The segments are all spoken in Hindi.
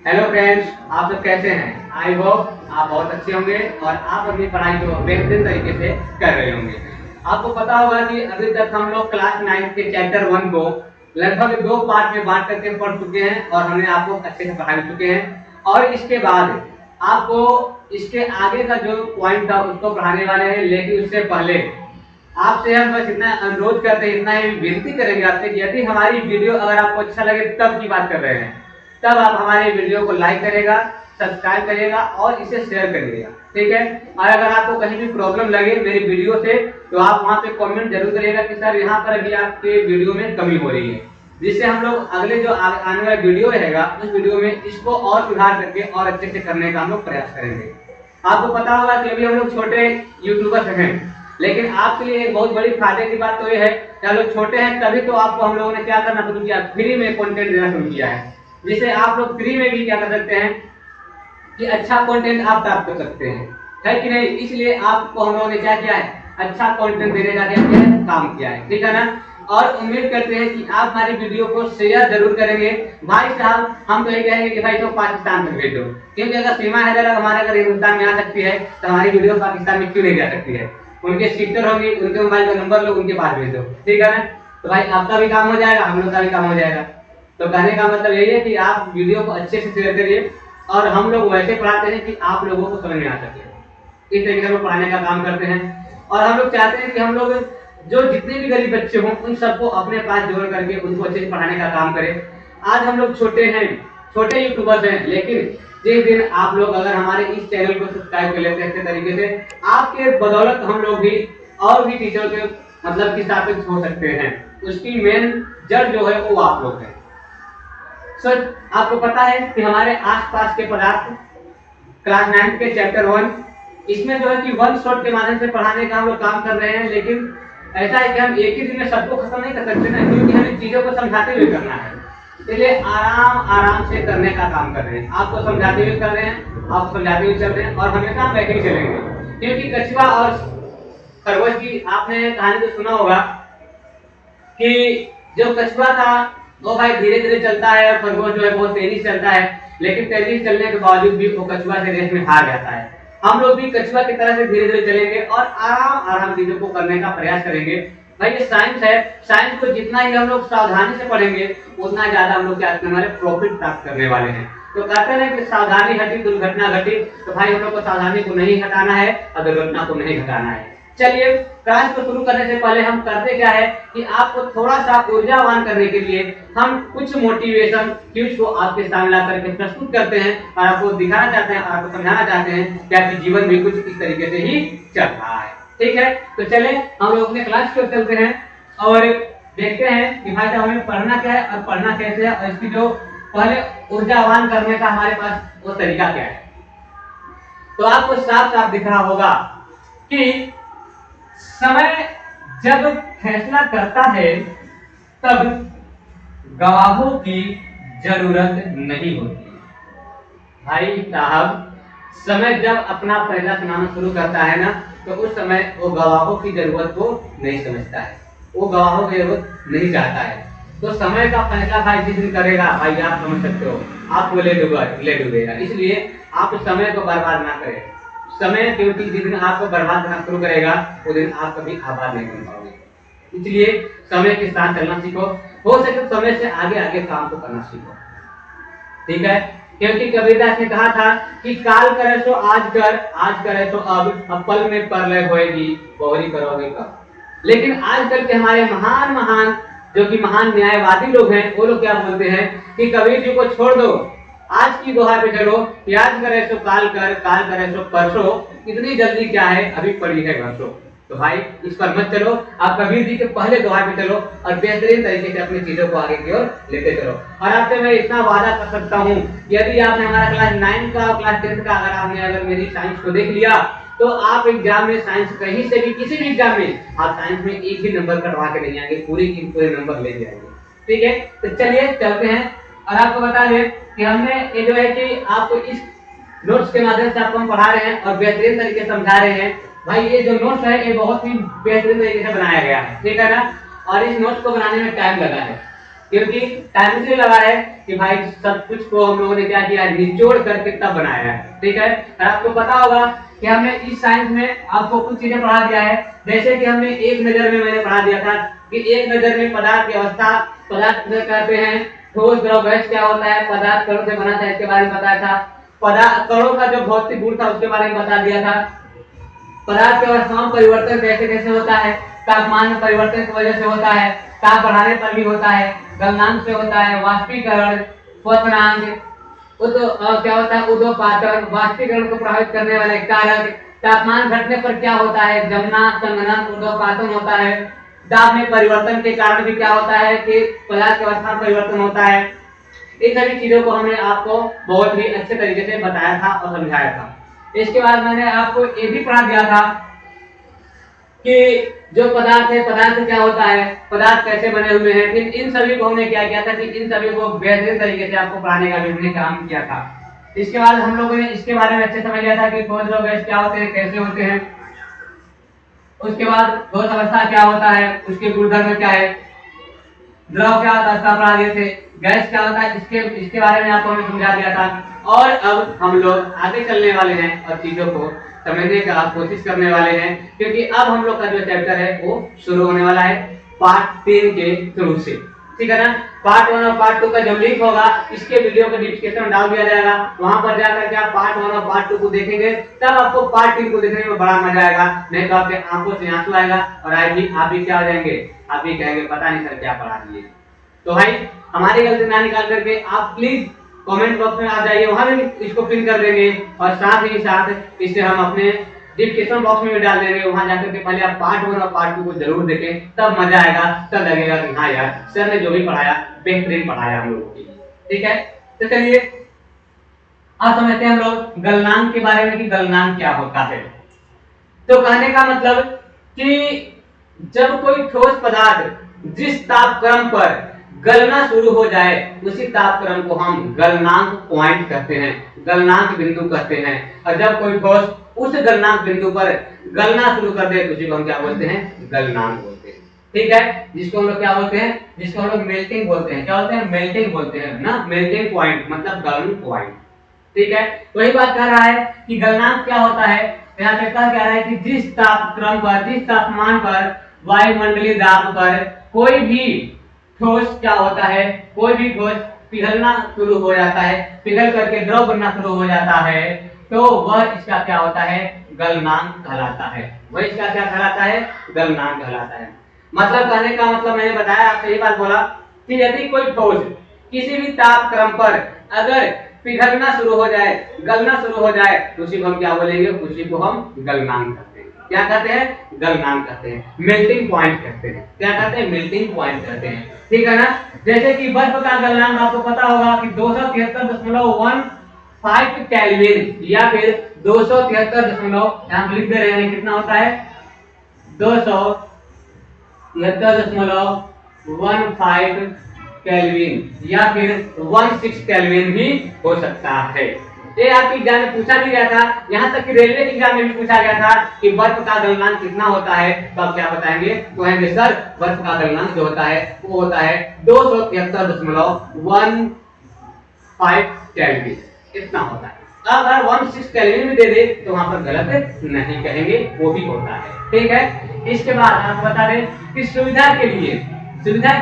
हेलो फ्रेंड्स, आप सब कैसे हैं? आई होप आप बहुत अच्छे होंगे और आप अपनी पढ़ाई को बेहतरीन तरीके से कर रहे होंगे। आपको पता होगा कि अभी तक हम लोग क्लास 9 के चैप्टर 1 को लगभग 2 पार्ट में बांट करके पढ़ चुके हैं और हमने आपको अच्छे से पढ़ा चुके हैं। और इसके बाद आपको इसके आगे का जो पॉइंट था उसको पढ़ाने वाले हैं, लेकिन उससे पहले आपसे हम बस इतना अनुरोध करते हैं, इतना ही विनती करेंगे आपसे कि यदि हमारी वीडियो अगर आपको अच्छा लगे तब की बात कर रहे हैं, तब आप हमारे वीडियो को लाइक करेगा, सब्सक्राइब करिएगा और इसे शेयर करिएगा, ठीक है। और अगर आपको कहीं भी प्रॉब्लम लगे मेरी वीडियो से तो आप वहां पे कमेंट जरूर करिएगा कि सर यहाँ पर अभी आपके वीडियो में कमी हो रही है, जिससे हम लोग अगले जो आने वाला वीडियो रहेगा उस वीडियो में इसको और सुधार करके और अच्छे से करने का हम लोग प्रयास करेंगे। आपको पता होगा कि अभी हम लोग छोटे यूट्यूबर्स हैं, लेकिन आपके लिए एक बहुत बड़ी फायदे की बात तो ये है कि हम लोग छोटे हैं, तभी तो आपको हम लोगों ने क्या करना शुरू किया, फ्री में कंटेंट देना शुरू किया है, जिससे आप लोग फ्री में भी क्या कर सकते हैं कि अच्छा कंटेंट आप प्राप्त कर सकते हैं, है कि नहीं। इसलिए आपको हम लोगों ने क्या किया है, अच्छा कंटेंट देने का क्या किया है, काम किया है, ठीक है ना। और उम्मीद करते हैं कि आप हमारी वीडियो को शेयर जरूर करेंगे। भाई साहब, हम तो ये कहेंगे कि भाई तो पाकिस्तान तक भेजो, क्योंकि अगर सीमा हैदर हमारे अगर हिंदुस्तान में आ सकती है तो हमारी वीडियो पाकिस्तान में क्यों नहीं जा सकती है। उनके स्टिकर होंगे, उनके मोबाइल का नंबर लो, उनके पास भेज दो, ठीक है ना। तो भाई आपका भी काम हो जाएगा, हम लोग का भी काम हो जाएगा। तो कहने का मतलब यही है कि आप वीडियो को अच्छे से शेयर करिए और हम लोग वैसे पढ़ाते हैं कि आप लोगों को समझ में आ सके, इस तरीके से पढ़ाने का काम करते हैं। और हम लोग चाहते हैं कि हम लोग जो जितने भी गरीब बच्चे हों उन सबको अपने पास जोड़ करके उनको अच्छे से पढ़ाने का काम करें। आज हम लोग छोटे हैं, छोटे यूट्यूबर्स हैं, लेकिन जिस दिन आप लोग अगर हमारे इस चैनल को सब्सक्राइब कर लेते हैं अच्छे तरीके से, आपके बदौलत हम लोग भी और भी टीचर के मतलब की स्थापित हो सकते हैं। उसकी मेन जड़ जो है वो आप लोग हैं। सर, आपको पता है कि हमारे आसपास के पदार्थ क्लास 9 के चैप्टर 1 इसमें जो है कि वन शॉट के माध्यम से पढ़ाने का हम लोग काम कर रहे हैं, लेकिन ऐसा है कि हम एक ही दिन में सबको खत्म नहीं कर सकते ना, क्योंकि हमें चीजों को समझाते हुए करना है। इसलिए आराम से करने का काम कर रहे हैं, आपको समझाते हुए कर रहे हैं, आपको समझाते हुए चल रहे हैं और हमेशा हम बैठे ही चलेंगे। क्योंकि कछुआ और खरगोश की आपने कहानी तो सुना होगा कि जो कछुआ था वो भाई धीरे धीरे चलता है और खरगोश जो है बहुत तेजी से चलता है, लेकिन तेजी से चलने के बावजूद भी वो कछुआ से रेस में हार जाता है। हम लोग भी कछुआ की तरह से धीरे धीरे चलेंगे और आराम चीजों को करने का प्रयास करेंगे। भाई ये साइंस है, साइंस को जितना ही हम लोग सावधानी से पढ़ेंगे उतना ज्यादा हम लोग क्या करने वाले, प्रॉफिट प्राप्त करने वाले हैं। तो कहते हैं कि सावधानी हटी दुर्घटना घटी, तो भाई हम लोग को सावधानी को नहीं हटाना है और दुर्घटना को नहीं घटाना है। चलिए, क्लास को शुरू करने से पहले हम करते क्या है कि आपको थोड़ा सा ऊर्जावान करने के लिए हम कुछ मोटिवेशन क्यूज को आपके सामने ला करके प्रस्तुत करते हैं और आपको दिखाना चाहते हैं और आपको समझाना चाहते हैं कि आपके जीवन में कुछ इस तरीके से ही चल रहा है, ठीक है। तो चले हम लोग अपने क्लास को चलते हैं और देखते हैं कि भाई साहब हमें पढ़ना क्या है और पढ़ना कैसे है और इसकी जो पहले ऊर्जावान करने का हमारे पास वो तरीका क्या है। तो आपको साफ साफ दिख रहा होगा कि समय जब फैसला करता है तब गवाहों की जरूरत नहीं होती। भाई साहब, समय जब अपना फैसला सुनाना शुरू करता है ना, तो उस समय वो गवाहों की जरूरत को नहीं समझता है, वो गवाहों की जरूरत नहीं चाहता है। तो समय का फैसला भाई जिस दिन करेगा, भाई आप समझ सकते हो, आपको ले डूबेगा। इसलिए आप समय को बर्बाद ना करें। समय, क्योंकि जिस दिन आपको बर्बाद करना शुरू करेगा वो दिन आप कभी आबाद नहीं बन पाओगे। इसलिए समय के साथ चलना सीखो, हो सके तो समय से आगे आगे काम को करना सीखो, ठीक है। क्योंकि कबीरदास ने कहा था कि काल करे सो आज कर, आज करे सो अब पल में परलय होएगी, बहुरी करोगे कब। लेकिन आजकल के हमारे महान जो कि महान न्यायवादी लोग हैं, वो लोग क्या बोलते हैं कि कबीर जी को छोड़ दो, आज की दोहा पे चलो, आज करे सो काल कर, काल करे सो परसों, इतनी जल्दी क्या है, अभी पड़ी है घरसों। तो भाई इस पर मत चलो, आप कबीर जी के पहले दोहा पे चलो और बेहतरीन तरीके से अपनी चीजों को आगे की ओर लेते चलो। और आपसे मैं इतना वादा कर सकता हूँ, यदि आपने हमारा क्लास 9 का और क्लास 10 का अगर मेरी साइंस को देख लिया, तो आप एग्जाम में साइंस कहीं से भी किसी भी एग्जाम में आप साइंस में एक ही नंबर कटवा के नहीं आएंगे, पूरे नंबर ले जाएंगे, ठीक है। तो चलिए चलते हैं और आपको बता दें कि हमने ये जो है कि आपको इस नोट्स के माध्यम से आपको हम पढ़ा रहे हैं और बेहतरीन तरीके से समझा रहे हैं। भाई ये जो नोट्स है ये बहुत ही बेहतरीन तरीके से बनाया गया है, ठीक है ना। और इस नोट्स को बनाने में टाइम लगा है, क्योंकि टाइम इसलिए लगा है कि भाई सब कुछ को हम लोगों ने क्या किया, निचोड़ करके तब बनाया है। ठीक है, और आपको पता होगा कि हमने इस साइंस में आपको कुछ चीजें पढ़ा दिया है, जैसे कि हमने एक नजर में मैंने पढ़ा दिया था कि एक नजर में पदार्थ की अवस्था, पदार्थ कहते हैं ठोस द्रव गैस क्या होता है, पदार्थ कणों से बना था, इसके बारे में बताया था। पदार्थ कणों का जो भौतिक गुण था उसके बारे में बता दिया था। पदार्थ के अवस्था में परिवर्तन कैसे कैसे होता है, तापमान में परिवर्तन की वजह से होता है, ताप बढ़ाने पर भी होता है, गलनांक से होता है, वाष्पीकरण, क्वथनांक, क्या होता है उद्गोपातन, वाष्पीकरण को प्रभावित करने वाले कारक, तापमान घटने पर क्या होता है, जमना, संघनन, उद्गोपातन होता है, दाब में परिवर्तन के कारण भी क्या होता है कि पदार्थ की अवस्था में परिवर्तन होता है। इन सभी चीजों को हमने आपको बहुत ही अच्छे तरीके से बताया था और समझाया था। इसके बाद मैंने आपको ये भी पढ़ा दिया था कि जो पदार्थ है, पदार्थ क्या होता है, पदार्थ कैसे बने हुए हैं। फिर इन सभी को हमने क्या किया था कि इन सभी को बेहतरीन तरीके से आपको पढ़ाने का भी हमने काम किया था। इसके बाद हम लोगों ने इसके बारे में अच्छे समझ लिया था कि ठोस द्रव गैस क्या होते हैं, कैसे होते हैं। उसके बाद ठोस अवस्था क्या होता है, उसके गुणधर्म क्या है, द्रव क्या होता है उसका पढ़ा दिए थे, गैस क्या होता है इसके बारे में आपको हमने समझा दिया था। और अब हम लोग आगे चलने वाले हैं और चीजों को समझने का कोशिश करने वाले हैं, क्योंकि अब हम लोग का जो चैप्टर है वो शुरू होने वाला है पार्ट 3 के थ्रू से। ठीक है ना, पार्ट 1 और पार्ट 2 का जब लिंक होगा इसके वीडियो को डिस्क्रिप्शन में डाल दिया जाएगा, वहां पर जाकर के आप पार्ट 1 और पार्ट 2 को देखेंगे, तब आपको पार्ट 3 को देखने में बड़ा मजा आएगा। नहीं तो आपके आंखों से आंसू आएगा और आप भी क्या हो जाएंगे, आप भी कहेंगे पता नहीं सर क्या पढ़ा दिए। तो भाई हमारी गलती ना निकाल करके आप प्लीज कमेंट बॉक्स में आ जाइए, वहां भी इसको पिन कर देंगे और साथ ही साथ इसे हम अपने डिस्क्रिप्शन बॉक्स में भी डाल देंगे। वहां जाकर के पहले आप पार्ट 1 और पार्ट 2 को जरूर देखें, तब मजा आएगा, तब लगेगा कि हाँ यार सर ने जो भी पढ़ाया बेहतरीन पढ़ाया हम लोगों की। ठीक है, तो चलिए अब समझते हैं हम लोग गलनांक के बारे में कि गलनांक क्या होता है। तो कहने का मतलब कि जब कोई ठोस पदार्थ जिस तापक्रम पर गलना शुरू हो जाए उसी तापक्रम को हम गलनांक पॉइंट कहते हैं, गलनांक बिंदु कहते हैं। और जब कोई ठोस उस गलनांक बिंदु पर गलना शुरू कर दे तो उसी को हम क्या बोलते हैं, गलनांक बोलते हैं। ठीक है, जिसको हम लोग क्या बोलते हैं, जिसको हम लोग मेल्टिंग बोलते हैं। क्या बोलते हैं, मेल्टिंग बोलते हैं ना, मेल्टिंग पॉइंट मतलब गलन पॉइंट। ठीक है, वही बात कर रहा है कि गलनांक क्या होता है। यहाँ पे कह रहा है कि जिस तापक्रम पर, जिस तापमान पर वायुमंडलीय दाब पर कोई भी ठोस क्या होता है, कोई भी ठोस पिघलना शुरू हो जाता है, पिघल करके द्रव बनना शुरू हो जाता है, तो वह इसका क्या होता है, गलनांक कहलाता है। वह इसका क्या कहलाता है, गलनांक कहलाता है। मतलब कहने का मतलब मैंने बताया, आपसे ये बात बोला कि यदि कोई ठोस किसी भी तापक्रम पर अगर पिघलना शुरू हो जाए, गलना शुरू हो जाए, तो उसी को हम क्या बोलेंगे, उसी को हम गलनांक कहते हैं। क्या कहते हैं, गलनांक कहते हैं, मेल्टिंग पॉइंट कहते हैं। क्या कहते हैं, मेल्टिंग पॉइंट कहते हैं। ठीक है ना, जैसे कि बर्फ का गलनांक आपको पता होगा कि 273.15 केल्विन या फिर 273 यहाँ लिख दे रहे हैं, कितना होता है 273.15 केल्विन या फिर 16 केल्विन भी हो सकता है। ये आपके एग्जाम में पूछा भी गया था, यहाँ तक कि रेलवे के एग्जाम में भी पूछा गया था कि बर्फ का गलनांक कितना होता है। तो आप क्या बताएंगे, तो कहेंगे सर बर्फ का गलनांक जो होता है वो होता है 273.15 केल्विन, इतना होता है। अगर 16 केल्विन भी दे दे तो वहां पर गलत नहीं कहेंगे, वो भी होता है। ठीक है, इसके बाद आपको बता दें कि सुविधा के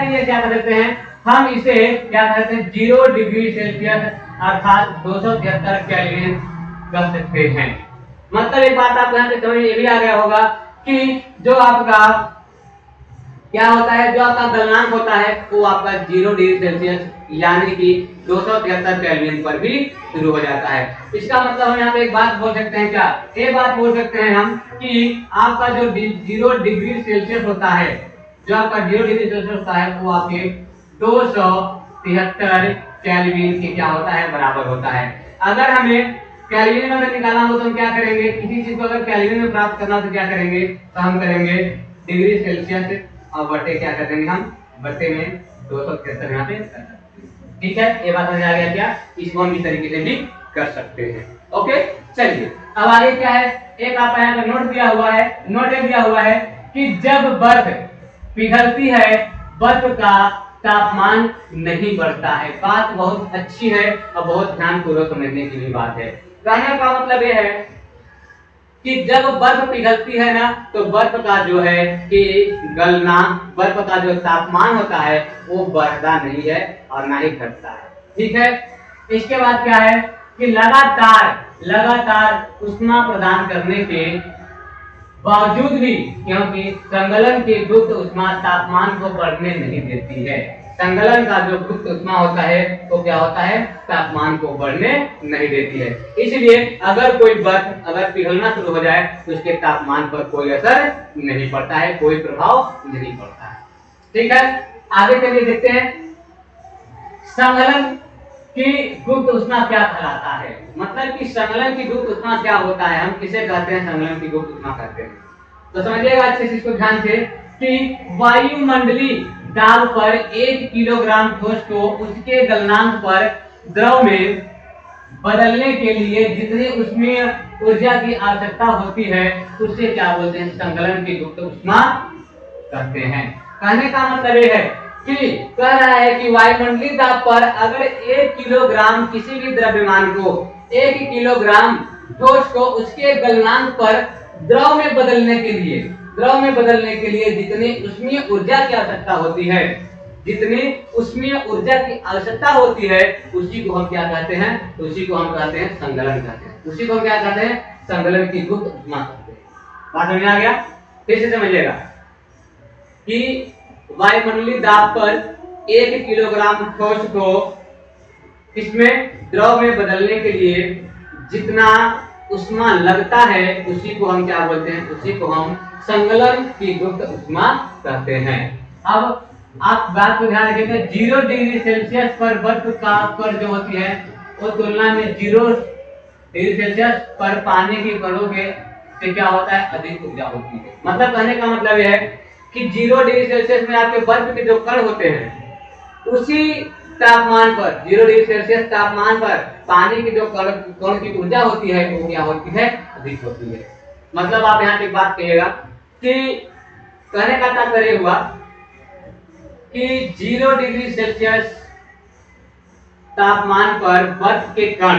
लिए क्या करते हैं, हम इसे क्या कहते हैं 0 डिग्री सेल्सियस अर्थात 273 केल्विन कर सकते हैं। मतलब एक बात आपको यहाँ से समझ में ये भी आ गया होगा कि जो आपका क्या होता है, जो आपका गलनांक होता है वो आपका 0 डिग्री सेल्सियस यानी कि 273 केल्विन पर भी शुरू हो जाता है। इसका मतलब हम यहाँ पे एक बात बोल सकते हैं, क्या ये बात बोल सकते हैं हम कि आपका जो 0 डिग्री सेल्सियस होता है, जो आपका 0 डिग्री सेल्सियस होता है वो आपके 273 केल्विन के क्या होता है, बराबर होता है। अगर हमें केल्विन में अगर निकालना हो तो हम क्या करेंगे, किसी चीज को अगर केल्विन में प्राप्त करना हो तो क्या करेंगे, तो हम करेंगे डिग्री सेल्सियस और बटे क्या कर देंगे, हम बटे में 273 यहाँ पे कर सकते हैं। ठीक है, ये बात समझ आ गया क्या, इसको हम इस तरीके से भी कर सकते हैं। ओके, चलिए अब आगे क्या है, एक आपका यहाँ पे नोट दिया हुआ है, नोट दिया हुआ है कि जब बर्फ पिघलती है, बर्फ का तापमान नहीं बढ़ता है। बात बहुत अच्छी है और बहुत ध्यानपूर्वक समझने की भी बात है। कहने का मतलब यह है कि जब बर्फ पिघलती है ना, तो बर्फ का जो है कि गलना, बर्फ का जो तापमान होता है वो बढ़ता नहीं है और ना ही घटता है। ठीक है। इसके बाद क्या है कि लगातार ऊष्मा प्रदान करने के बावजूद भी, क्योंकि संगलन की गुप्त ऊष्मा तापमान को बढ़ने नहीं देती है। संगलन का जो गुप्त ऊष्मा होता है वो क्या होता है, तापमान को बढ़ने नहीं देती है। इसलिए अगर कोई बर्फ अगर पिघलना शुरू हो जाए तो उसके तापमान पर कोई असर नहीं पड़ता है, कोई प्रभाव नहीं पड़ता है। ठीक है, आगे चलिए देखते हैं संगलन की गुप्त ऊष्मा क्या कहलाता है। मतलब कि संगलन की गुप्त ऊष्मा क्या होता है, हम किसे कहते हैं, संगलन की गुप्त ऊष्मा कहते हैं। तो समझिएगा अच्छे से इसको ध्यान से कि वायुमंडलीय दाब पर 1 किलोग्राम ठोस को उसके गलनांक पर द्रव में बदलने के लिए जितनी ऊष्मीय ऊर्जा की आवश्यकता होती है उसे क्या बोलते हैं, संगलन की गुप्त ऊष्मा कहते हैं। कहने का मतलब यह है कि कह रहा है कि वायुमंडलीय दाब पर अगर 1 किलोग्राम किसी भी द्रव्यमान को 1 किलोग्राम ठोस को उसके गलनांक पर द्रव में बदलने के लिए जितनी ऊष्मीय ऊर्जा की आवश्यकता होती है, जितनी ऊष्मीय ऊर्जा की आवश्यकता होती है उसी को हम क्या कहते हैं, उसी को हम कहते हैं संगलन कहते हैं। उसी को हम क्या कहते हैं, संगलन की गुप्त ऊष्मा कहते हैं। बात समझ आ गया? फिर से समझिएगा कि वायुमंडलीय दाब पर 1 किलोग्राम ठोस को इसमें द्रव में बदलने के लिए जितना ऊष्मा लगता है उसी को हम क्या बोलते हैं, उसी को हम संगलन की गुप्त ऊष्मा कहते हैं। अब आप बात को ध्यान रखिएगा, 0 डिग्री सेल्सियस पर बर्फ का कण जो होती है वो तुलना में 0 डिग्री सेल्सियस पर पानी की कणों के से क्या होता है, अधिक ऊर्जा होती है। मतलब कहने का मतलब यह है कि 0 डिग्री सेल्सियस में आपके बर्फ के जो कण होते हैं उसी तापमान पर 0 डिग्री सेल्सियस तापमान पर पानी की जो कण की ऊर्जा होती है वो क्या होती है, अधिक होती है। मतलब आप यहाँ पे बात कहिएगा कि कहने का तात्पर्य हुआ कि 0 डिग्री सेल्सियस तापमान पर बर्फ के कण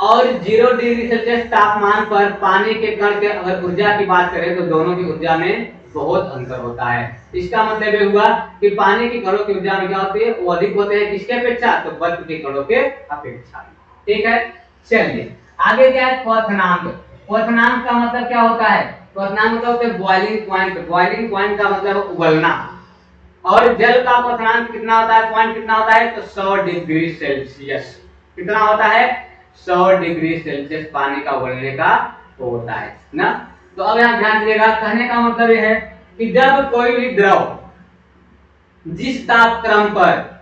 और 0 डिग्री सेल्सियस तापमान पर पानी के कण के अगर ऊर्जा की बात करें तो दोनों की ऊर्जा में बहुत अंतर होता है। इसका मतलब ये हुआ कि पानी की कणों की ऊर्जा में क्या होती है, वो अधिक होते हैं किसके अपेक्षा, तो बर्फ के कणों के अपेक्षा। ठीक है, चलिए आगे क्या है, क्वथनांक। क्वथनांक का मतलब क्या होता है, क्वथनांक मतलब होता है बॉइलिंग पॉइंट। बॉइलिंग पॉइंट का मतलब उबलना। और जल का क्वथनांक कितना होता है, पॉइंट कितना होता है, तो 100 डिग्री सेल्सियस। कितना होता है, 100 डिग्री सेल्सियस पानी का उबलने का होता है ना। तो अब यहाँ ध्यान दीजिएगा, कहने का मतलब यह है कि जब कोई भी द्रव जिस तापक्रम पर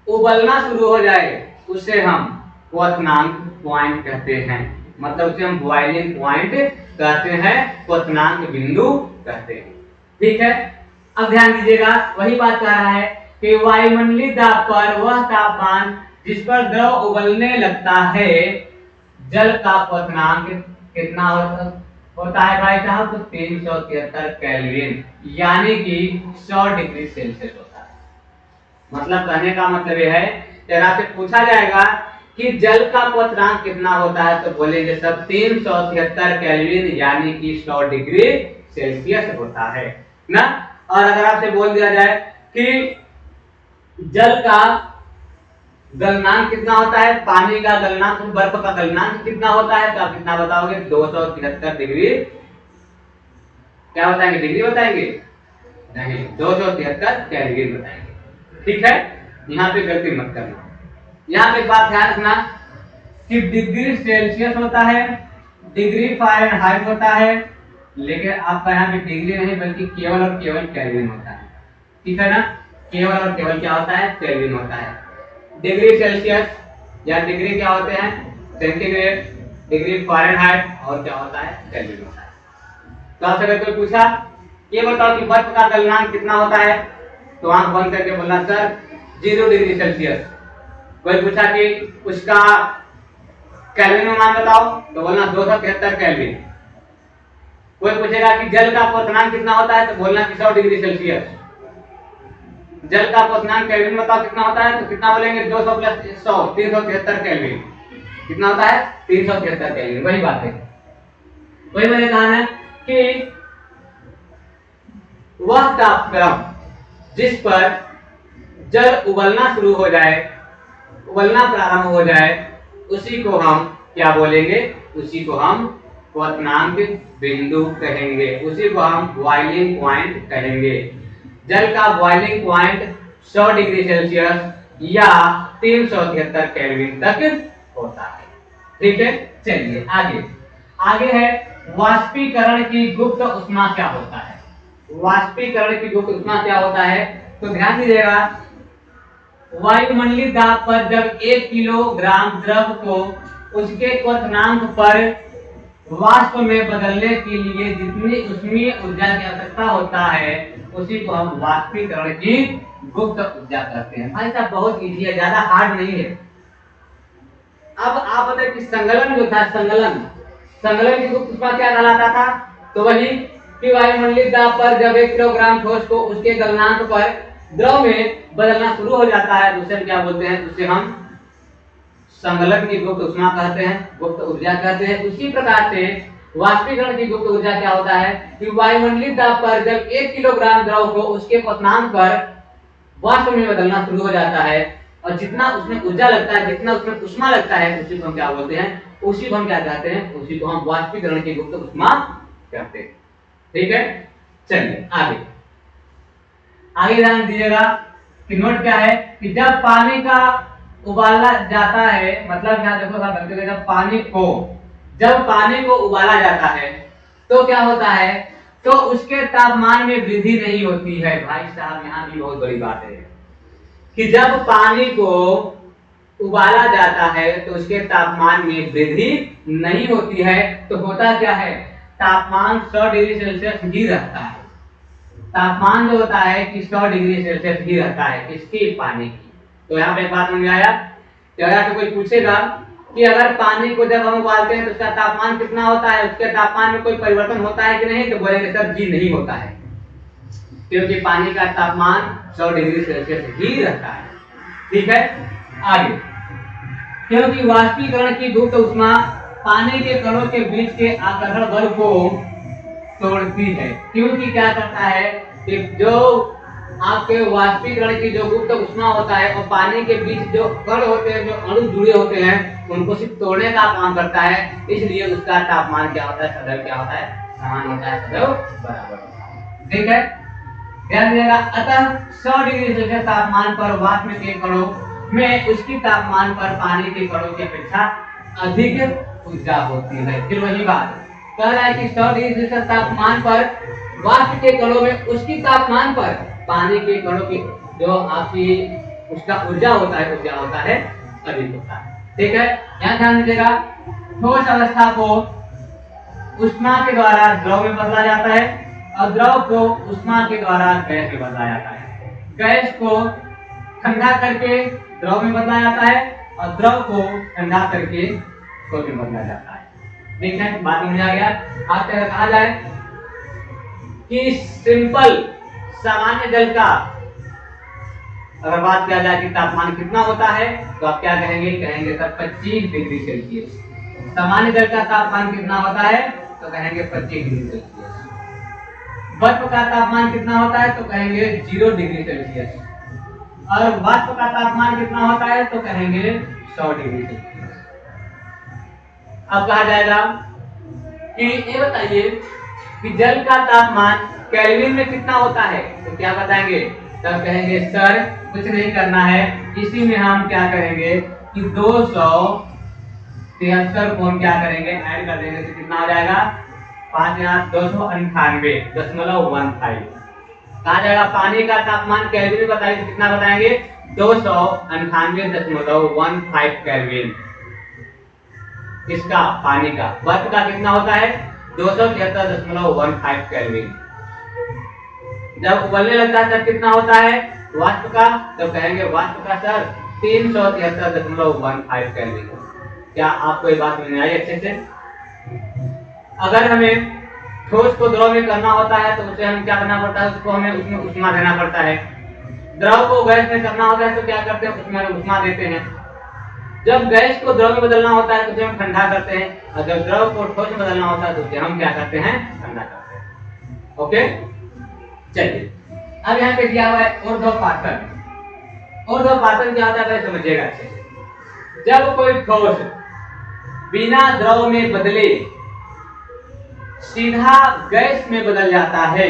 उबलना शुरू हो जाए उसे हम क्वथनांक पॉइंट कहते हैं। मतलब उसे हम बॉइलिंग पॉइंट कहते हैं, क्वथनांक बिंदु कहते हैं। ठीक है, अब ध्यान दीजिएगा, वही बात कह रहा है कि वायुमंडलीय दाब पर वह तापमान जिस पर द्रव उबलने लगता है, जल का क्वथनांक कितना होता है भाई साहब, तो 373 केल्विन, यानी कि 100 डिग्री सेल्सियस होता है। मतलब कहने का मतलब यह है, अगर आपसे पूछा जाएगा कि जल का क्वथनांक कितना होता है तो बोलेंगे सब 373 केल्विन यानी कि 100 डिग्री सेल्सियस होता है ना। और अगर आपसे बोल दिया जाए कि जल का गलनांक कितना होता है, पानी का गलनांक, बर्फ का गलनांक कितना होता है, तो आप कितना बताओगे, 273 डिग्री। क्या बताएंगे, डिग्री बताएंगे नहीं, 273 केल्विन बताएंगे। ठीक है, यहाँ पे गलती मत करना। यहाँ पे बात ध्यान रखना कि डिग्री सेल्सियस होता है, डिग्री फ़ारेनहाइट होता है, लेकिन आपका यहाँ पे डिग्री नहीं बल्कि केवल और केवल केल्विन होता है। ठीक है ना, केवल और केवल क्या होता है, केल्विन होता है। डिग्री सेल्सियस या डिग्री क्या होते हैं, सेंटीग्रेड, डिग्री फ़ारेनहाइट और क्या होता है, केल्विन होता है। तो आपसे अगर कोई पूछा ये बताओ कि बर्फ का गलनांक कितना होता है, तो आंख बंद करके बोलना सर 0 डिग्री सेल्सियस। कोई पूछा कि उसका केल्विन में मान बताओ तो बोलना 273 केल्विन। कोई पूछेगा कि जल का क्वथनांक कितना होता है तो बोलना कि 100 डिग्री सेल्सियस। जल का क्वथनांक केल्विन बताओ कितना होता है, तो कितना बोलेंगे 200 प्लस 100 373 केल्विन। कितना होता है 373 केल्विन। वही बात है, वही मैंने कहा है कि वह तापक्रम जिस पर जल उबलना शुरू हो जाए, उबलना प्रारंभ हो जाए, उसी को हम क्या बोलेंगे, उसी को हम क्वथनांक बिंदु कहेंगे, उसी को हम बॉइलिंग पॉइंट कहेंगे। जल का बॉइलिंग पॉइंट 100 डिग्री सेल्सियस या 373 केल्विन तक होता है। ठीक है, चलिए आगे। आगे है वाष्पीकरण की गुप्त उष्मा क्या होता है। वाष्पीकरण की गुप्त उष्मा क्या होता है, तो ध्यान दीजिएगा, वायुमंडलीय दाब पर जब 1 किलोग्राम द्रव को उसके क्वथनांक पर वाष्प में बदलने के लिए जितनी ऊष्मीय ऊर्जा की आवश्यकता होता है, उसी को हम वाष्पीकरण की गुप्त ऊर्जा कहते हैं। भाई साहब बहुत इजी है, ज्यादा हार्ड नहीं है। अब आप बताइए कि संगलन जो था, संगलन की गुप्त उष्मा क्या कहलाता था, तो वही कि वायुमंडलीय दाब पर जब 1 किलोग्राम ठोस को उसके गलनांक पर द्रव में बदलना शुरू हो जाता है, उसे क्या बोलते हैं, उसे हम संगलन की गुप्त उष्मा कहते हैं, गुप्त ऊर्जा कहते हैं। उसी प्रकार से वाष्पीकरण की गुप्त ऊर्जा क्या होता है कि वायुमंडलीय दाब पर जब 1 किलोग्राम द्रव को उसके क्वथनांक पर वाष्प में बदलना शुरू हो जाता है, और जितना उसमें ऊर्जा लगता है, जितना उसमें उष्मा लगता है, उसी को हम क्या बोलते हैं, उसी को हम क्या कहते हैं, उसी को हम वाष्पीकरण की गुप्त उष्मा कहते हैं। ठीक है, चलिए आगे। आगे ध्यान दीजिएगा कि नोट क्या है कि जब पानी का उबाला जाता है, मतलब यहाँ देखो जब पानी को उबाला जाता है तो क्या होता है, तो उसके तापमान में वृद्धि नहीं होती है। भाई साहब यहाँ भी बहुत बड़ी बात है कि जब पानी को उबाला जाता है तो उसके तापमान में वृद्धि नहीं होती है। तो होता क्या है, तापमान 100 डिग्री सेल्सियस ही रहता है। तापमान जो होता है कि 100 डिग्री सेल्सियस ही रहता है, किसकी, पानी की। तो यहाँ पे एक बात समझ में आया कि अगर कोई पूछेगा कि अगर पानी को जब हम उबालते हैं तो उसका तापमान कितना होता है, उसके तापमान में कोई परिवर्तन होता है कि नहीं, तो बोलेंगे सर जी नहीं होता है, क्योंकि पानी का तापमान 100 डिग्री सेल्सियस ही रहता है। ठीक है, आगे। क्योंकि वाष्पीकरण की गुप्त उष्मा पानी के कणों के बीच के आकर्षण बल को तोड़ती है। क्योंकि क्या करता है कि जो आपके वाष्पीकरण की जो गुप्त उष्मा होता है, और पानी के बीच जो कण होते हैं, जो अणु जुड़े होते हैं, उनको सिर्फ तोड़ने का काम करता है। इसलिए उसका तापमान क्या होता है, सदैव क्या होता है, समान होता है, सदैव बराबर होता है। ठीक है, ध्यान दीजिएगा। अतः 100 डिग्री सेल्सियस तापमान पर वाष्प के कणों में उसकी तापमान पर पानी के कणों की अपेक्षा अधिक ऊर्जा होती है। फिर वही बात कह रहा है कि 100 डिग्री सेल्सियस तापमान पर वाष्प के कणों में उसकी तापमान पर पानी के कणों की जो आपकी उसका ऊर्जा होता है, ऊर्जा होता है, अधिक होता है। ठीक है, यहाँ ध्यान दीजिएगा। ठोस अवस्था को उष्मा के द्वारा द्रव में बदला जाता है, और द्रव को उष्मा के द्वारा गैस में बदला जाता है। गैस को ठंडा करके द्रव में बदला जाता है, और द्रव को ठंडा करके ठोस में बदला जाता है। ठीक है, बात समझ आ गया। आप अगर कहा जाए कि सिंपल सामान्य जल का अगर बात किया जाए कि तापमान कितना होता है, तो आप क्या कहेंगे, कहेंगे सर 25 डिग्री सेल्सियस। सामान्य जल का तापमान कितना होता है, तो कहेंगे 25 डिग्री सेल्सियस। बर्फ का तापमान कितना होता है, तो कहेंगे 0 डिग्री सेल्सियस। और वाष्प का तापमान कितना होता है, तो कहेंगे 100 डिग्री सेल्सियस। अब कहा जाएगा कि ये बताइए कि जल का तापमान केल्विन में कितना होता है, तो क्या बताएंगे, तब कहेंगे सर कुछ नहीं करना है, इसी में हम क्या करेंगे कि 273 को हम क्या करेंगे, ऐड कर देंगे, तो कितना हो जाएगा 298.15। कहा जाएगा पानी का तापमान केल्विन में बताइए, तो कितना बताएंगे 298.15 केल्विन। इसका पानी का, बर्फ का कितना होता है 273.15 केल्विन। जब उबलने लगता है तब कितना होता है वाष्प का, तो कहेंगे वाष्प का सर 373.15 केल्विन। क्या आपको ये बात समझ आई अच्छे से? अगर हमें ठोस को द्रव में करना होता है तो उसे हम क्या करना पड़ता है, उसको हमें उसमें उष्मा देना पड़ता है। द्रव को गैस में करना होता है तो क्या करते हैं, उसमें उष्मा देते हैं। जब गैस को द्रव में बदलना होता है तो उसे हम ठंडा करते हैं, और जब द्रव को ठोस में बदलना होता है तो उसे हम क्या करते हैं, ठंडा करते हैं। ओके, चलिए अब यहाँ पे दिया हुआ है ऊर्ध्वपातन। ऊर्ध्वपातन क्या होता है पहले समझिएगा अच्छे से। जब कोई ठोस बिना द्रव में बदले सीधा गैस में बदल जाता है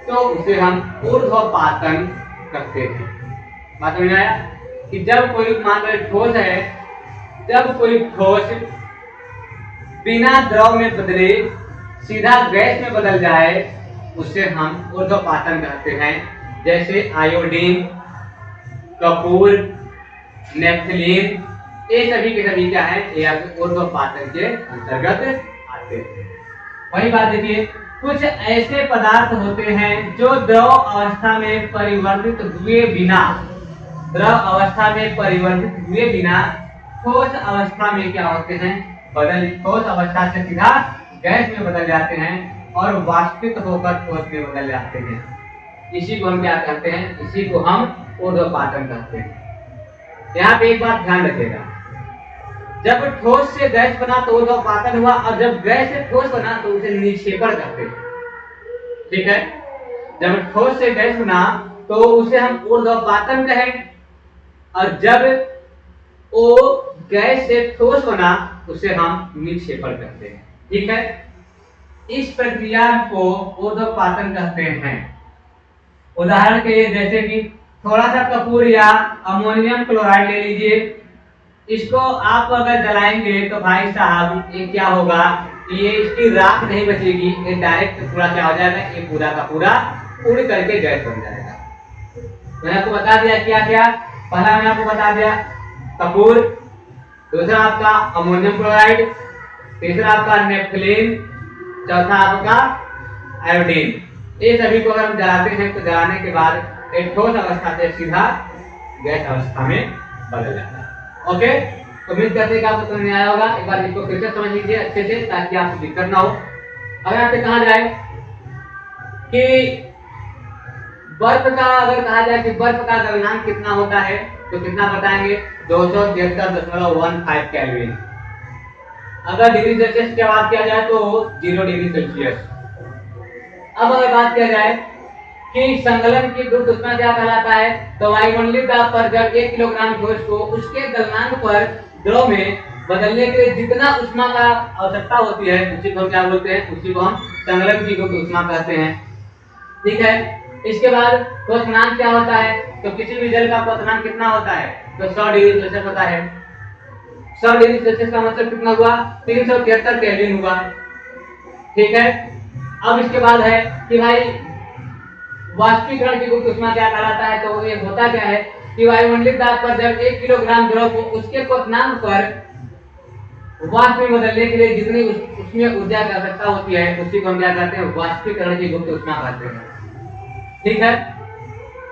तो उसे हम ऊर्ध्वपातन करते हैं। बात समझ में आया कि जब कोई मान लो ठोस है, जब कोई ठोस बिना द्रव में बदले सीधा गैस में बदल जाए उसे हम ऊर्ध्वपातन कहते हैं। जैसे आयोडीन, कपूर, नेफ्थलीन, ये सभी के सभी क्या है, ये आपके ऊर्ध्वपातन के अंतर्गत आते हैं। वही बात देखिए, कुछ ऐसे पदार्थ होते हैं जो द्रव अवस्था में परिवर्तित हुए बिना, द्रव अवस्था में परिवर्तित हुए बिना ठोस अवस्था में क्या होते हैं, ठोस अवस्था से सीधा गैस में बदल जाते हैं और वाष्पित होकर ठोस में बदल जाते हैं। इसी को हम क्या कहते हैं, इसी को हम ऊर्ध्वपातन कहते हैं। यहाँ पे एक बात ध्यान रखिएगा, जब ठोस से गैस बना तो ऊर्ध्वपातन हुआ, और जब गैस से ठोस बना तो उसे निक्षेपण कहते हैं। ठीक है, जब ठोस से गैस बना तो उसे हम ऊर्ध्वपातन कहें, और जब वो गैस से ठोस बना उसे हम निक्षेपण कहते हैं। ठीक है, इस प्रक्रिया को ऊर्ध्वपातन कहते हैं। उदाहरण के लिए जैसे कि थोड़ा सा कपूर या अमोनियम क्लोराइड ले लीजिए, इसको आप अगर जलाएंगे तो भाई साहब ये क्या होगा, ये इसकी राख नहीं बचेगी, ये डायरेक्ट पूरा क्या हो जाएगा, ये पूरा का पूरा उड़ करके गैस बन जाएगा। मैंने आपको बता दिया क्या क्या, पहला मैंने आपको बता दिया कपूर, दूसरा आपका अमोनियम क्लोराइड, तीसरा आपका नेफ्थलीन, चौथा आपका आयोडीन। ये सभी को अगर हम जलाते हैं तो जलाने के बाद एक ठोस अवस्था से सीधा गैस अवस्था में बदल जाता है। ओके, तो उम्मीद करते हैं कि आपको समझ में आया होगा। एक बार इसको फिर से समझ लीजिए अच्छे से ताकि आपको दिक्कत ना हो। अगर आपसे कहा जाए कि बर्फ का, अगर कहा जाए कि बर्फ का गलनांक कितना होता है तो कितना बताएंगे, 273.15 केल्विन। अगर डिग्री सेल्सियस की बात किया जाए तो 0 डिग्री सेल्सियस। अब अगर बात किया जाए कि संगलन की गुप्त उष्मा क्या कहलाता है, तो वायुमंडलीय दाब पर जब 1 किलोग्राम ठोस को उसके गलनांक पर द्रव में बदलने के लिए जितना उष्मा का आवश्यकता होती है उसी को हम क्या बोलते हैं, उसी को हम संगलन की गुप्त उष्मा कहते हैं। ठीक है, इसके बाद क्वथनांक क्या होता है, तो किसी भी जल का क्वथनांक कितना होता है, तो 100 डिग्री सेल्सियस होता है। 100 डिग्री सेल्सियस का मतलब कितना हुआ, 373 केल्विन हुआ। ठीक है, अब इसके बाद है कि भाई वाष्पीकरण की गुप्त उष्मा क्या कहलाता है, तो ये होता क्या है कि वायुमंडलीय दाब पर जब 1 किलोग्राम द्रव को उसके क्वथनांक पर वाष्प में बदलने के लिए जितनी उसमें ऊर्जा की आवश्यकता होती है उसी को हम क्या कहते हैं, वाष्पीकरण की गुप्त उष्मा कहते हैं। ठीक है,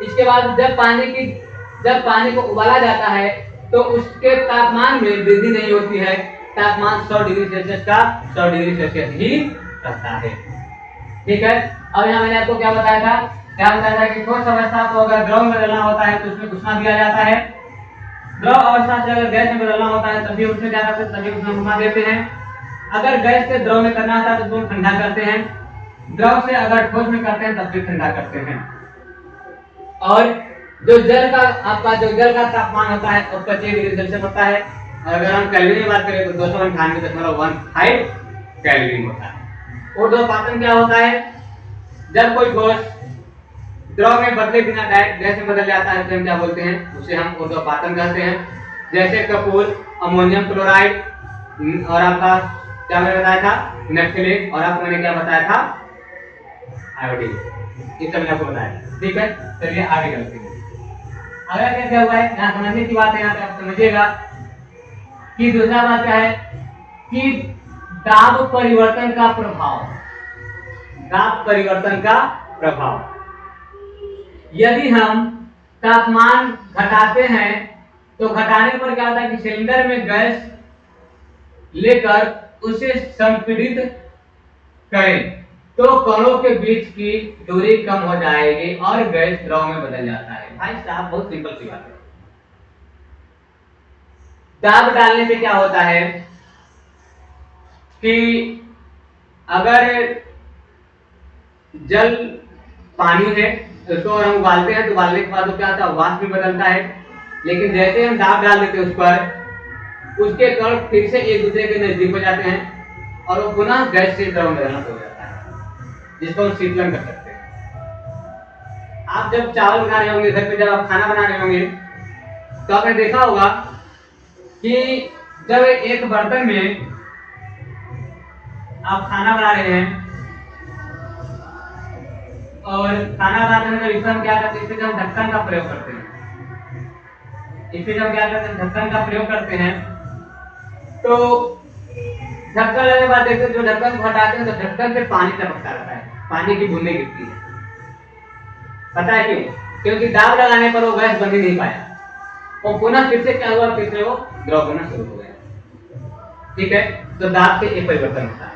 इसके बाद जब पानी को उबाला जाता है तो उसके तापमान में वृद्धि नहीं होती है, तापमान 100 डिग्री सेल्सियस का 100 डिग्री सेल्सियस ही रहता है। ठीक है, अब यहाँ मैंने आपको क्या बताया था कि ठोस अवस्था को अगर द्रव में बदलना होता है तो उसमें उष्मा दिया जाता है, द्रव अवस्था से अगर गैस में बदलना होता है तभी उसमें क्या करते हैं, तभी उसमें उष्मा देते हैं। अगर गैस से द्रव में करना होता है तो उसको ठंडा करते हैं, द्रव से अगर ठोस में करते हैं तब भी ठंडा करते हैं। और जो जल का तापमान होता है वो 25 डिग्री सेल्सियस होता है, और अगर हम केल्विन की बात करें तो 298.15 केल्विन होता है। ऊर्ध्वपातन क्या होता है, जब कोई ठोस द्रव में बदले बिना डायरेक्ट गैस में बदल जाता है तो हम क्या बोलते हैं, उसे हम ऊर्ध्वपातन कहते हैं। जैसे कपूर, अमोनियम क्लोराइड, और आपका क्या मैंने बताया था, नेफ्थलीन, और आपको मैंने क्या बताया था, आयोडीन। ये सब मैंने आपको बताया। ठीक है, चलिए आगे चलते हैं। अगर क्या हुआ है, यहाँ समझने की बात है, यहाँ पे आप समझिएगा कि दूसरा बात क्या है कि दाब परिवर्तन का प्रभाव, दाब परिवर्तन का प्रभाव। यदि हम तापमान घटाते हैं तो घटाने पर क्या होता है कि सिलेंडर में गैस लेकर उसे संपीड़ित करें, तो कणों के बीच की दूरी कम हो जाएगी और गैस द्रव में बदल जाता है। भाई साहब बहुत सिंपल सी बात है। दाब डालने से क्या होता है कि अगर जल पानी है उसको हम उबालते हैं तो उबालने के बाद क्या होता है, वाष्प भी बदलता है। लेकिन जैसे हम दाब डाल देते हैं उस पर, उसके कण फिर से एक दूसरे के नजदीक हो जाते हैं और वो पुनः गैस से द्रव में बदलना हो जाता है, जिसको हम शीतलन कर सकते हैं। आप जब चावल बना रहे होंगे घर पे, जब आप खाना बना रहे होंगे तो आपने देखा होगा कि जब एक बर्तन में आप खाना बना रहे हैं और खाना बनाते हैं तो इसमें हम क्या करते हैं, इसमें हम ढक्कन का प्रयोग करते हैं। इसमें हम क्या करते हैं, ढक्कन का प्रयोग करते हैं। तो ढक्कन लगने के बाद देखते हैं, जो ढक्कन को हटाते हैं तो ढक्कन से पानी टपकता रहता है, पानी की बूंदें गिरती है। पता है क्यों? क्योंकि दाब लगाने पर वो गैस बन ही नहीं पाया और पुनः फिर से क्या हुआ, फिर से वो द्रव बनना शुरू हो गया। ठीक है, तो दाब से एक परिवर्तन होता है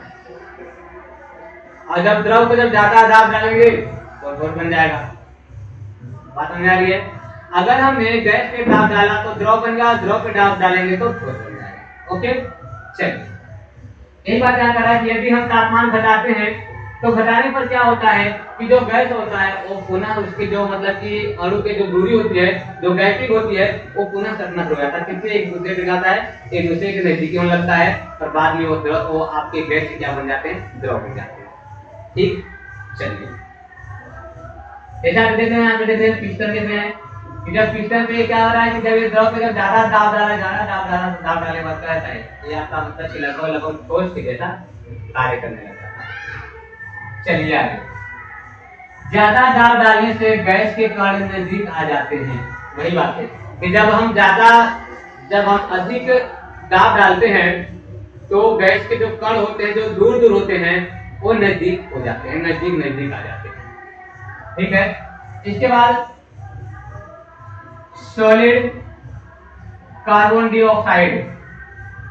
और जब द्रव को जब ज्यादा दाब डालेंगे तो ठोस बन जाएगा। बात समझ आ रही है? अगर हमने गैस पे दाब डाला तो द्रव बन गया, द्रव पे दाब डालेंगे तो ठोस बन जाएगा। ओके, चलिए एक बात ध्यान रखना है कि यदि हम तापमान घटाते हैं तो घटाने पर क्या होता है कि जो गैस होता है वो पुनः उसकी जो मतलब कि अणु के जो दूरी होती है, जो गैसिंग होती है, वो पुनः सटना शुरू हो जाता है, किससे एक दूसरे पे जाता है, एक दूसरे के नजदीक होने लगता है और बाद में वो आपके गैस से क्या बन जाते हैं, द्रव बन जाते हैं। ठीक, चलिए ऐसा देखते हैं, यहाँ पे देखते हैं पिस्टन कैसे है कि जब पिस्टन पे क्या हो रहा है कि जब ये द्रव पे जब ज्यादा दाब डाला तो दाब डालने बाद क्या होता है, ये आपका मतलब कि लगभग ठोस के जैसा कार्य करने लगता है। चलिए आगे, ज्यादा दाब डालने से गैस के कण नजदीक आ जाते हैं। वही बात है कि जब हम अधिक दाब डालते हैं तो गैस के जो कण होते हैं, जो दूर दूर होते हैं, वो नजदीक हो जाते हैं, नजदीक आ जाते हैं। ठीक है, इसके बाद सॉलिड कार्बन डाइऑक्साइड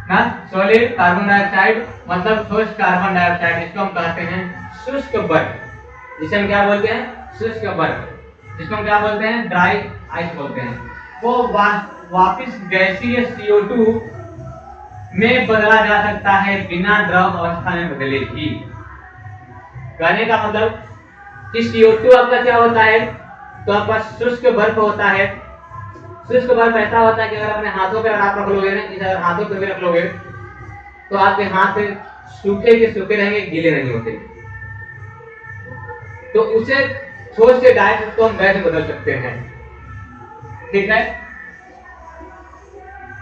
ना, सॉलिड कार्बन डाइऑक्साइड मतलब ठोस कार्बन डाइऑक्साइड, इसको हम कहते हैं शुष्क बर्फ, जिसे हम क्या बोलते हैं, शुष्क बर्फ, जिसको हम क्या बोलते हैं, ड्राई आइस बोलते हैं। वो वापिस गैसीय CO2 में बदला जा सकता है बिना द्रव अवस्था में बदले ही। कहने का मतलब कि CO2 आपका क्या होता है, तो आपका शुष्क बर्फ होता है। शुष्क बर्फ ऐसा होता है कि अगर अपने हाथों पे आप रख लोगे ना, अगर हाथों पे भी रख लोगे तो आपके हाथ से सूखे के सूखे रहेंगे, गीले नहीं होते। तो उसे ठोस से डायरेक्ट उसको हम गैस में बदल सकते हैं। ठीक है,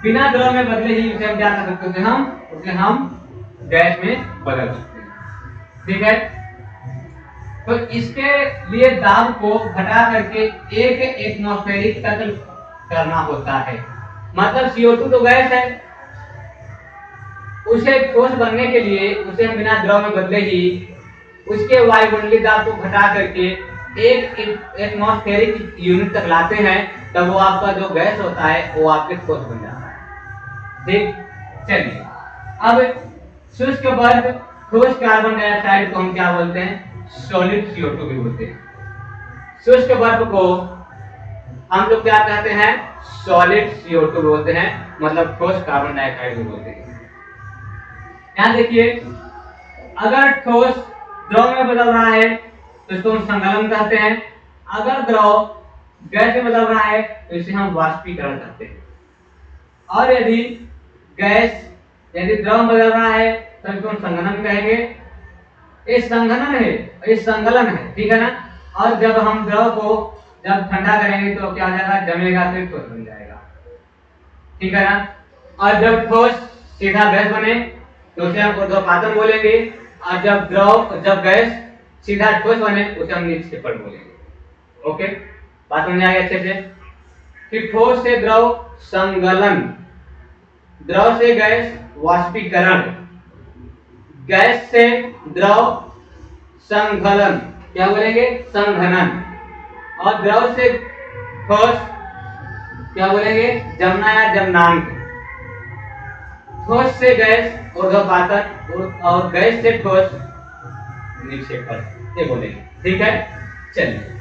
बिना द्रव में बदले ही उसे हम क्या कर सकते हैं, उसे हम गैस में बदल सकते हैं। ठीक है, तो इसके लिए दाब को घटा करके एक एटमॉस्फेरिक तक करना होता है। मतलब CO2 तो गैस है, उसे ठोस बनने के लिए उसे हम बिना द्रव में बदले ही उसके वायुमंडलीय दाब को घटा करके एक एटमॉस्फेरिक यूनिट तक लाते हैं, तब वो आपका जो गैस होता है वो आपके ठोस बन जाता है। ठीक, चलिए अब शुष्क बर्फ ठोस कार्बन डाइऑक्साइड को हम क्या बोलते हैं, सॉलिड CO2 भी बोलते हैं। शुष्क बर्फ को हम लोग क्या कहते हैं, सॉलिड CO2 बोलते हैं, मतलब ठोस कार्बन डाइऑक्साइड भी बोलते हैं। यहाँ देखिए, अगर ठोस द्रव में बदल रहा है तो इसको हम संगलन कहते हैं। अगर द्रव गैस में बदल रहा है तो इसे हम वाष्पीकरण कहते हैं। और यदि द्रव में बदल रहा है तो इसको हम संघनन कहेंगे। ये संघनन है, ये संगलन है, ठीक है ना। और जब हम द्रव को जब ठंडा करेंगे तो क्या हो जाएगा, जमेगा, फिर ठोस बन जाएगा, ठीक है ना। और जब ठोस सीधा गैस बने तो उसे हम ऊर्ध्वपातन बोलेंगे, और जब गैस सीधा ठोस बने उसे हम निक्षेपण बोलेंगे। ओके, बात समझ आ गई अच्छे से। फिर ठोस से द्रव संगलन, द्रव से गैस वाष्पीकरण, गैस से द्रव संघलन, क्या बोलेंगे, संघनन, और द्रव से ठोस क्या बोलेंगे, जमना या जमनांक। ठोस से गैस ऊर्ध्वपातन और गैस से ठोस निक्षेपण, ये बोलेंगे। ठीक है, चलिए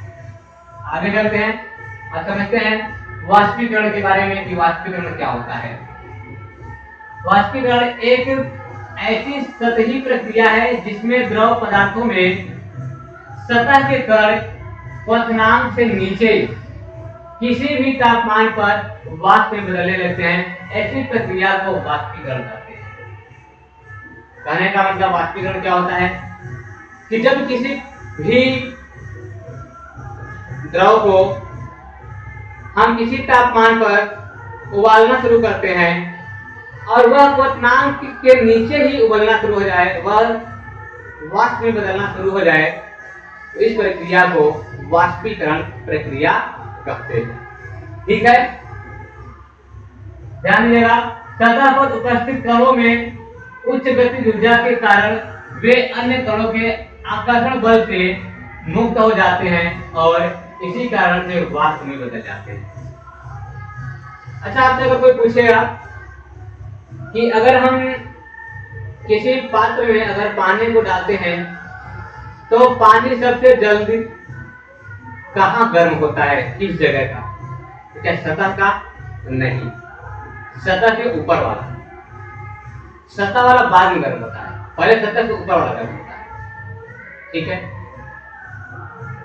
आगे चलते हैं और समझते हैं वाष्पीकरण के बारे में कि वाष्पीकरण क्या होता है। वाष्पीकरण एक ऐसी सतही प्रक्रिया है जिसमें द्रव पदार्थों में सतह के कण क्वथनांक से नीचे किसी भी तापमान पर वाष्प में बदलने लगते हैं। ऐसी प्रक्रिया को वाष्पीकरण कहते हैं। कहने का मतलब वाष्पीकरण क्या होता है कि जब किसी भी द्रव को हम किसी तापमान पर उबालना शुरू करते हैं और वह क्वथनांक के नीचे ही उबलना शुरू हो जाए, वह वाष्प में बदलना शुरू हो जाए, तो इस प्रक्रिया को वाष्पीकरण प्रक्रिया कहते हैं। ठीक है, ध्यान दीजिएगा। सतह पर उपस्थित कणों में उच्च गतिज ऊर्जा के कारण वे अन्य कणों के आकर्षण बल से मुक्त हो जाते हैं और इसी कारण से वाष्प में बदल जाते हैं। अच्छा, आपसे अगर कोई पूछेगा कि अगर हम किसी पात्र में अगर पानी को डालते हैं तो पानी सबसे जल्दी कहाँ गर्म होता है, किस जगह का? तो क्या सतह का? नहीं, सतह के ऊपर वाला। सतह वाला बाद में गर्म होता है, पहले सतह के ऊपर वाला गर्म होता है। ठीक है,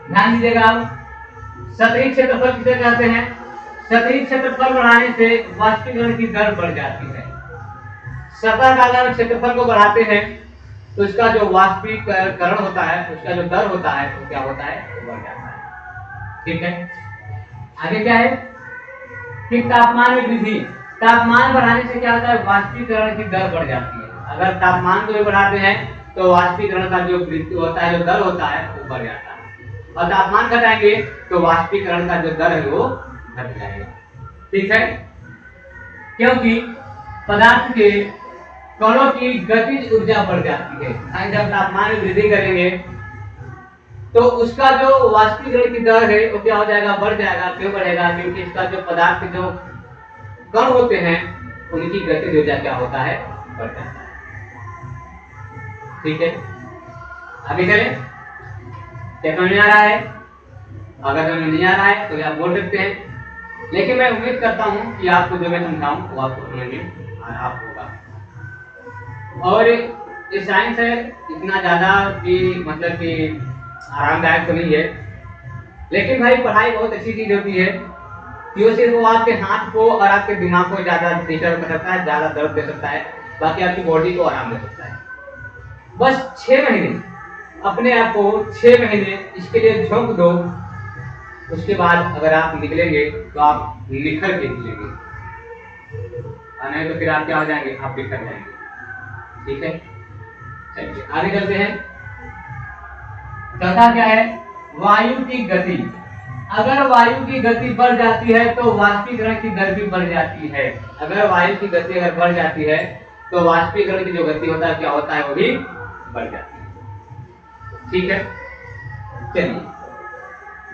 ध्यान दीजिएगा। आप सतही क्षेत्रफल किसे कहते हैं? सतही क्षेत्रफल बढ़ाने से वाष्पीकरण की दर बढ़ जाती है। सतह का अगर क्षेत्रफल को बढ़ाते हैं तो इसका जो वाष्पीकरण होता है, उसका जो दर होता है वो क्या होता है, बढ़ जाता है। ठीक है, आगे क्या है कि तापमान में वृद्धि। तापमान बढ़ाने से क्या होता है, वाष्पीकरण की दर बढ़ जाती है। अगर तापमान को भी बढ़ाते हैं तो वाष्पीकरण का जो वृद्धि होता है, जो दर होता है, वो बढ़ जाता है, और तापमान घटाएंगे तो वाष्पीकरण का जो दर है वो घट जाएगा। ठीक है, क्योंकि पदार्थ के कणों की गतिज ऊर्जा बढ़ जाती है। जब तापमान में वृद्धि करेंगे तो उसका जो वाष्पीकरण की दर है वो क्या हो जाएगा, बढ़ जाएगा। क्यों बढ़ेगा? क्योंकि इसका जो पदार्थ के जो कण होते हैं उनकी गतिज ऊर्जा क्या होता है, बढ़ जाता है। ठीक है, अभी चलें। क्या समझ में आ रहा है? अगर समझ में नहीं आ रहा है तो आप बोल सकते हैं, लेकिन मैं उम्मीद करता हूं कि आपको जो मैं समझाऊं वो आपको समझ में आ रहा होगा। और ये साइंस है इतना ज्यादा कि मतलब कि आरामदायक तो नहीं है, लेकिन भाई पढ़ाई बहुत अच्छी चीज होती है कि वो सिर्फ वो आपके हाथ को और आपके दिमाग को ज्यादा डिस्टर्ब कर सकता है, ज्यादा दर्द दे सकता है, बाकी आपकी बॉडी को आराम दे सकता है। बस 6 महीने अपने आप को 6 महीने इसके लिए झोंक दो, उसके बाद अगर आप निकलेंगे तो आप निखर के निकलेंगे, और नहीं तो फिर आप क्या हो जाएंगे, आप बिखर जाएंगे। ठीक है, चलिए आगे चलते हैं। चौथा क्या है, वायु की गति। अगर वायु की गति बढ़ जाती है तो वाष्पीकरण की दर भी बढ़ जाती है। अगर वायु की गति अगर बढ़ जाती है तो वाष्पीकरण की जो गति होता है क्या होता है, वो भी बढ़ जाती है। ठीक है, चलिए।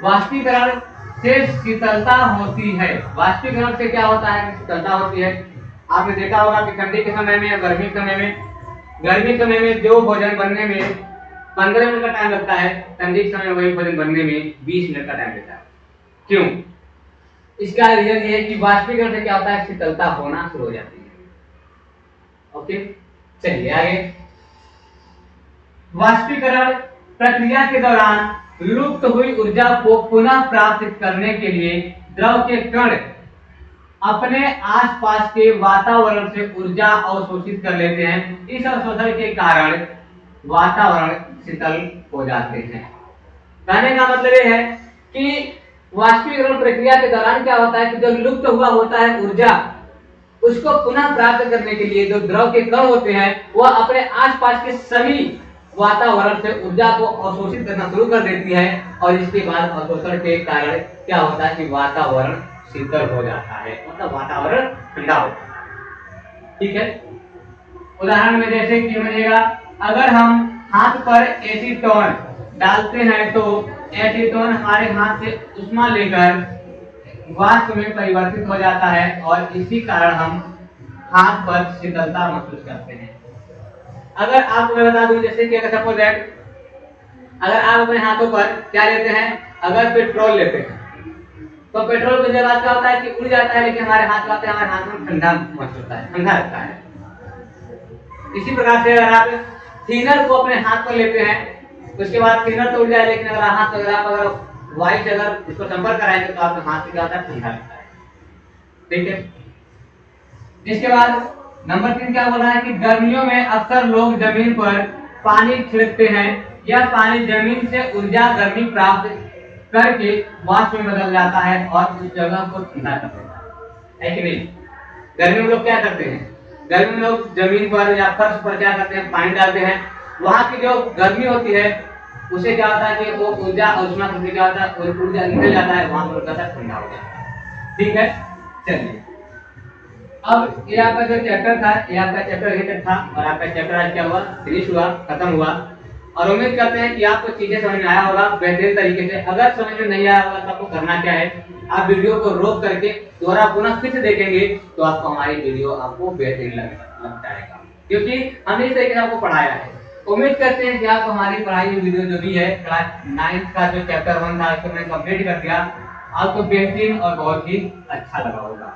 वाष्पीकरण से शीतलता होती है। वाष्पीकरण से क्या होता है, शीतलता होती है। आपने देखा होगा कि ठंडी के समय में या गर्मी के समय में जो भोजन बनने में 15 मिनट का टाइम लगता है, ठंडी के समय वही भोजन बनने में 20 मिनट का टाइम लगता है। क्यों? इसका रीजन ये है कि वाष्पीकरण से क्या होता है, शीतलता होना शुरू हो जाती है। ओके, चलिए आगे। वाष्पीकरण प्रक्रिया के दौरान लुप्त हुई ऊर्जा को पुनः प्राप्त करने के लिए द्रव के कण अपने आसपास के वातावरण से ऊर्जा अवशोषित कर लेते हैं। इस अवशोषण के कारण वातावरण शीतल हो जाते हैं। कहने का मतलब ये है कि वाष्पीकरण प्रक्रिया के दौरान क्या होता है कि जो लुप्त हुआ होता है ऊर्जा, उसको पुनः प्राप्त करने के लिए जो द्रव के कण होते हैं वह अपने आसपास के सभी वातावरण से ऊर्जा को अवशोषित करना शुरू कर देती है, और इसके बाद अवशोषण के कारण क्या होता है कि वातावरण शीतल हो जाता है, मतलब वातावरण ठंडा हो जाता है। ठीक है, उदाहरण में जैसे कि समझिएगा, अगर हम हाथ पर एसीटोन डालते हैं तो एसीटोन हमारे हाथ से उष्मा लेकर वाष्प में परिवर्तित हो जाता है, और इसी कारण हम हाथ पर शीतलता महसूस करते हैं। अगर आपको मैं बता दूं, जैसे कि अगर सपोज दैट अगर आप अपने हाथों पर क्या लेते हैं, अगर पेट्रोल लेते हैं तो पेट्रोल को जब बात क्या होता है कि उड़ जाता है, लेकिन हमारे हाथ में आते हैं, हमारे हाथ में ठंडा महसूस होता है, ठंडा लगता है। इसी प्रकार से अगर आप थिनर को अपने हाथ पर लेते हैं, उसके बाद थिनर तो उड़ जाए, लेकिन अगर हाथ अगर वाइट अगर उसको संपर्क कराएंगे तो आपके हाथ से क्या होता है, ठंडा लगता है। ठीक है। इसके बाद नंबर 3 क्या बोल रहा है कि गर्मियों में अक्सर लोग जमीन पर पानी छिड़कते हैं। यह पानी जमीन से ऊर्जा गर्मी प्राप्त करके वाष्प में बदल जाता है और उस जगह को ठंडा कर देता है कि नहीं? गर्मी में लोग क्या करते हैं, गर्मी में लोग जमीन पर या फर्श पर क्या करते हैं, पानी डालते हैं। वहां की जो गर्मी होती है उसे क्या होता है कि वो ऊर्जा और उष्मा शक्ति क्या होता है, ऊर्जा निकल जाता है, वहां पर क्या ठंडा हो जाता है। ठीक है, चलिए अब ये आपका जो चैप्टर था, ये आपका चैप्टर एक था और आपका चैप्टर आज क्या हुआ, फिनिश हुआ, खत्म हुआ। और उम्मीद करते हैं कि आपको चीजें समझ में आया होगा बेहतरीन तरीके से। अगर समझ में नहीं आया होगा तो आपको करना क्या है, आप वीडियो को रोक करके दोबारा पुनः फिर से देखेंगे तो आपको हमारी वीडियो आपको बेहतरीन लग जाएगा, क्योंकि हमने इस तरीके से आपको पढ़ाया है। उम्मीद करते हैं कि आपको हमारी पढ़ाई हुई वीडियो जो भी है क्लास 9 का जो चैप्टर 1 था उसको मैंने कंप्लीट कर दिया, आपको बेहतरीन और बहुत ही अच्छा लगा होगा।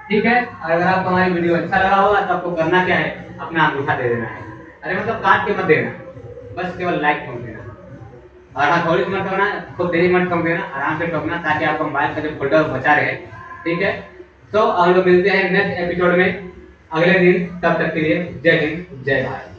ठीक है, और अगर आपको हमारी वीडियो अच्छा लगा होगा तो आपको करना क्या है, अपना अंगूठा दे देना है। अरे मतलब काट के मत देना, बस केवल लाइक ठोक देना। और हाँ, थोड़ी मत ठोकना, खूब तेजी मत ठोक देना, आराम से ठोकना ताकि आपका मोबाइल का जो फोल्डर बचा रहे। ठीक है, तो हम लोग मिलते हैं नेक्स्ट एपिसोड में अगले दिन। तब तक के लिए जय हिंद, जय भारत।